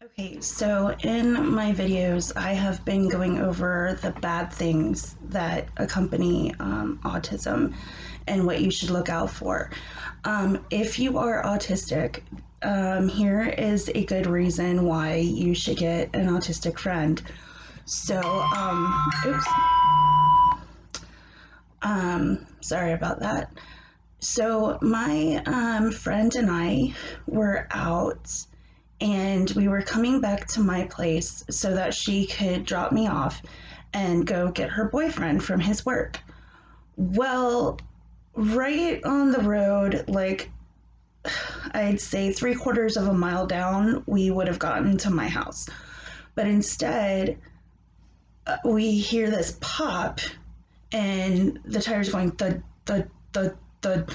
Okay, so in my videos, I have been going over the bad things that accompany autism and what you should look out for. If you are autistic, here is a good reason why you should get an autistic friend. So, oops, sorry about that. So, my friend and I were out and we were coming back to my place so that she could drop me off and go get her boyfriend from his work. Well, right on the road, like I'd say 3/4 of a mile down, we would have gotten to my house. But instead, we hear this pop and the tires going thud, thud, thud, thud.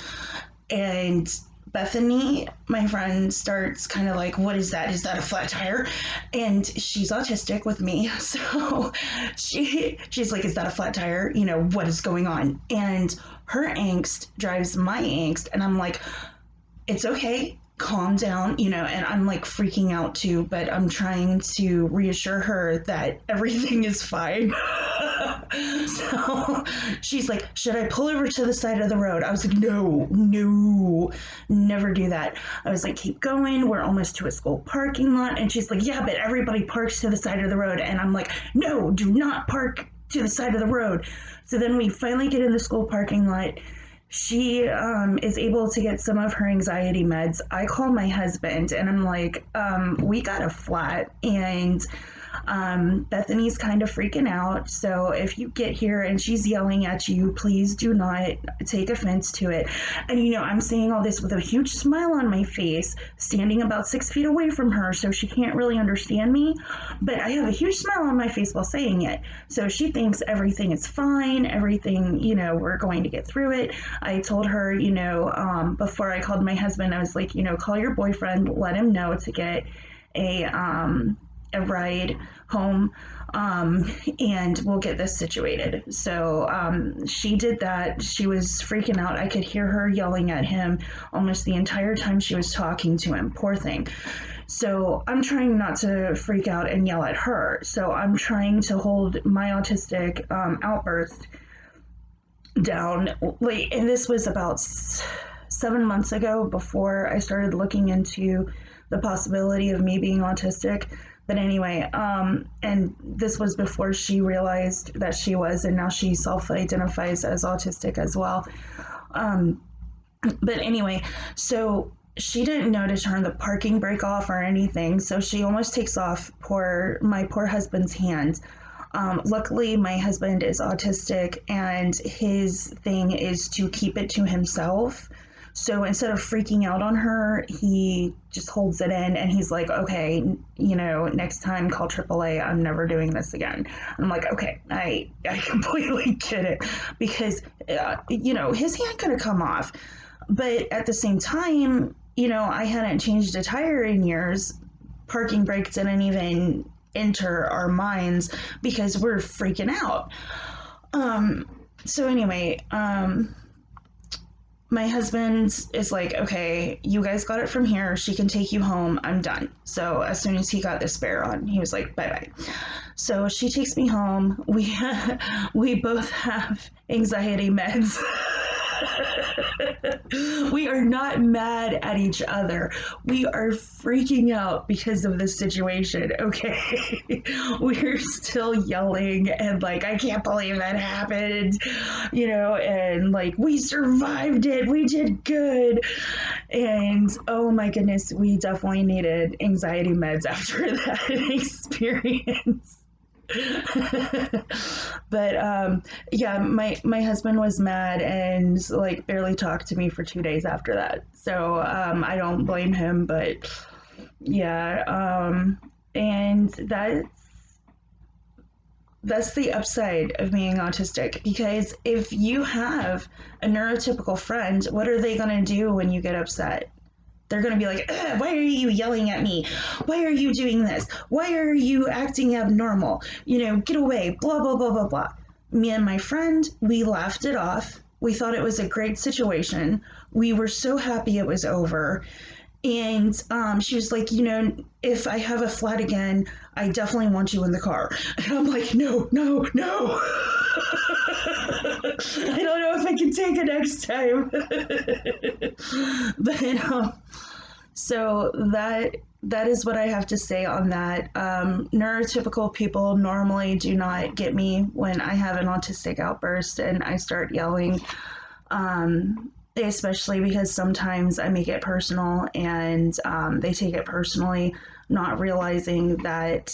And Bethany, my friend, starts kind of like, "What is that? Is that a flat tire?" And she's autistic with me, so she's like, "Is that a flat tire? You know, what is going on?" And her angst drives my angst, and I'm like, "It's okay, calm down," and I'm like freaking out too, but I'm trying to reassure her that everything is fine. So she's like, "Should I pull over to the side of the road?" I was like, "No, no, never do that." I was like, "Keep going. We're almost to a school parking lot." And she's like, "Yeah, but everybody parks to the side of the road." And I'm like, "No, do not park to the side of the road." So then we finally get in the school parking lot. She is able to get some of her anxiety meds. I call my husband and I'm like, "We got a flat and Bethany's kind of freaking out. So if you get here and she's yelling at you, please do not take offense to it." And I'm saying all this with a huge smile on my face, standing about 6 feet away from her, so she can't really understand me. But I have a huge smile on my face while saying it. So she thinks everything is fine, everything, we're going to get through it. I told her, before I called my husband, I was like, "Call your boyfriend, let him know to get a ride home, and we'll get this situated." So she did that. She was freaking out. I could hear her yelling at him almost the entire time she was talking to him. Poor thing. So I'm trying not to freak out and yell at her. So I'm trying to hold my autistic outburst down. And this was about 7 months ago, before I started looking into the possibility of me being autistic. But anyway, and this was before she realized that she was, and now she self-identifies as autistic as well. But anyway, so she didn't know to turn the parking brake off or anything, so she almost takes off my poor husband's hand. Luckily, my husband is autistic, and his thing is to keep it to himself. So instead of freaking out on her, he just holds it in and he's like, "Okay, next time call AAA. I'm never doing this again." And I'm like, "Okay, I completely get it," because, his hand could have come off. But at the same time, I hadn't changed a tire in years. Parking brake didn't even enter our minds because we're freaking out. So anyway, my husband is like, "Okay, you guys got it from here. She can take you home. I'm done." So as soon as he got the spare on, he was like, "Bye bye." So she takes me home. We both have anxiety meds. We are not mad at each other. We are freaking out because of this situation, okay? We're still yelling and like, "I can't believe that happened," and like, "We survived it. We did good." And oh my goodness, we definitely needed anxiety meds after that experience. But yeah, my husband was mad and like barely talked to me for 2 days after that. So I don't blame him, but yeah, and that's the upside of being autistic, because if you have a neurotypical friend, what are they going to do when you get upset? They're going to be like, "Why are you yelling at me? Why are you doing this? Why are you acting abnormal? Get away, blah, blah, blah, blah, blah." Me and my friend, we laughed it off. We thought it was a great situation. We were so happy it was over. And she was like, you know, if I have a flat again, I definitely want you in the car. And I'm like, no, no, no. I don't know if I can take it next time. But so that is what I have to say on that. Neurotypical people normally do not get me when I have an autistic outburst and I start yelling. Especially because sometimes I make it personal and they take it personally, not realizing that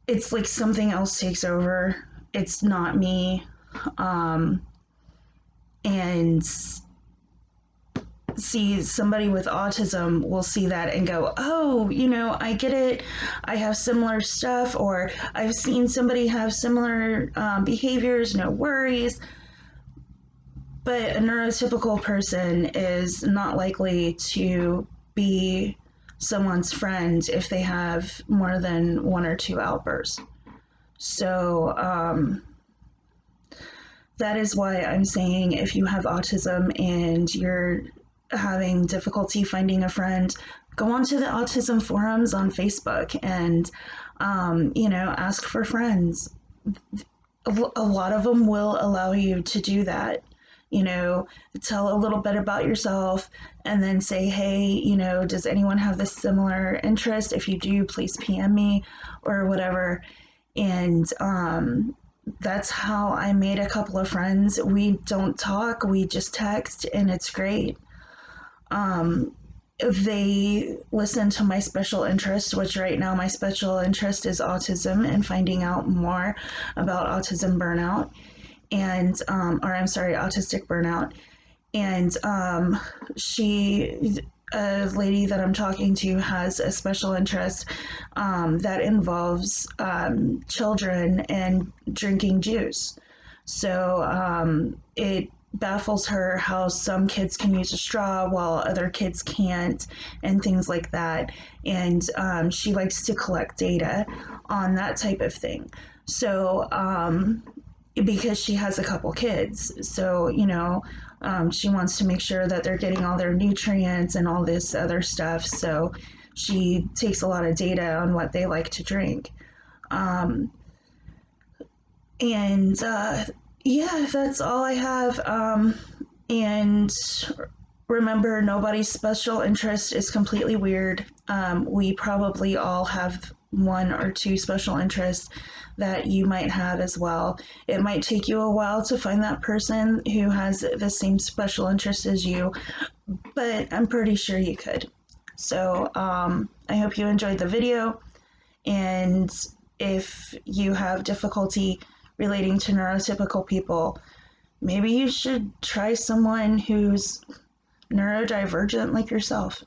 it's like something else takes over. It's not me. Um, and see, somebody with autism will see that and go, oh, you know, I get it. I have similar stuff, or I've seen somebody have similar behaviors, no worries. But a neurotypical person is not likely to be someone's friend if they have more than one or two outbursts. So that is why I'm saying if you have autism and you're having difficulty finding a friend, go onto the autism forums on Facebook and, you know, ask for friends. A lot of them will allow you to do that. You know, tell a little bit about yourself and then say, hey, you know, does anyone have this similar interest? If you do, please PM me or whatever. And that's how I made a couple of friends. We don't talk, we just text, and it's great. They listen to my special interest, which right now my special interest is autism and finding out more about autism burnout and or I'm sorry, autistic burnout. And she, a lady that I'm talking to, has a special interest that involves children and drinking juice. So it baffles her how some kids can use a straw while other kids can't, and things like that. And she likes to collect data on that type of thing. So because she has a couple kids. So, you know, she wants to make sure that they're getting all their nutrients and all this other stuff. So she takes a lot of data on what they like to drink. Um, and yeah, that's all I have. And remember, nobody's special interest is completely weird. We probably all have one or two special interests that you might have as well. It might take you a while to find that person who has the same special interest as you, but I'm pretty sure you could. So I hope you enjoyed the video, and if you have difficulty relating to neurotypical people, maybe you should try someone who's neurodivergent like yourself.